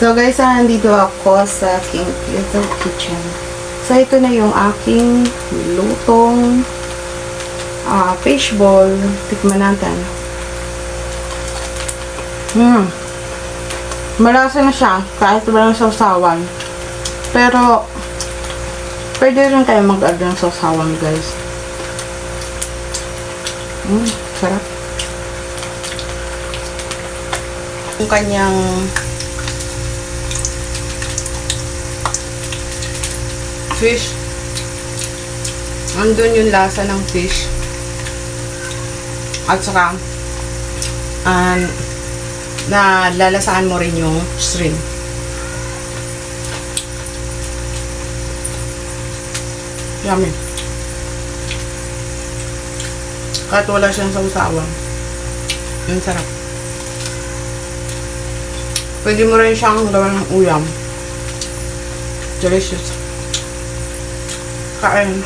So guys, nandito ako sa aking little kitchen. So ito na yung aking lutong fishball. Tikman natin. Malasa na siya kahit walang sausawan. Pero pwede rin kayo mag-add ng sausawan, guys. Sarap. Yung kanyang fish. Andun yung lasa ng fish. At saka na lalasaan mo rin yung shrimp. Yummy. Kahit wala siyang sausawan. Yung sarap. Pwede mo rin siyang gawin ng uyam. Delicious. Kain.